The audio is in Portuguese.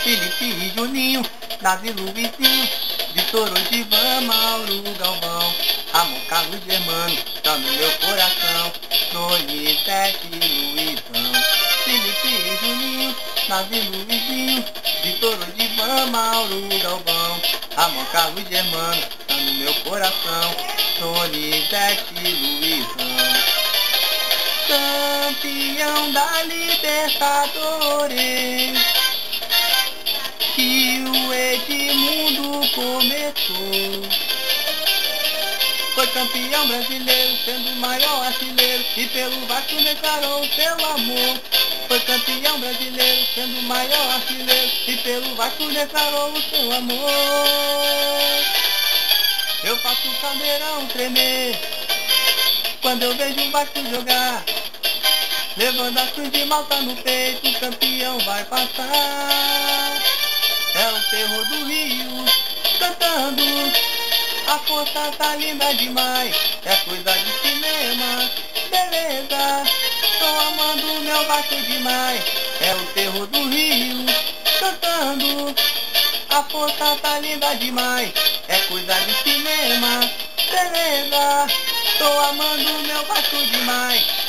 Felipe e Juninho, Davi e Luizinho, Vitor, Odivan, Mauro, Galvão, Ramon, Carlos, Germano, tá no meu coração, Donizete e Luizão. Felipe e Juninho, Davi e Luizinho, Vitor, Odivan, Mauro, Galvão, Ramon, Carlos, Germano, tá no meu coração, Donizete e Luizão. Campeão da Libertadores, que o Edmundo começou. Foi campeão brasileiro, sendo o maior artilheiro, e pelo Vasco declarou seu amor. Foi campeão brasileiro, sendo o maior artilheiro, e pelo Vasco declarou o seu amor. Eu faço o caldeirão tremer quando eu vejo o Vasco jogar, levando a cruz de Malta no peito, o campeão vai passar. É o terror do Rio, cantando, a força tá linda demais, é coisa de cinema, beleza, tô amando meu Vasco demais. É o terror do Rio, cantando, a força tá linda demais, é coisa de cinema, beleza, tô amando meu Vasco demais.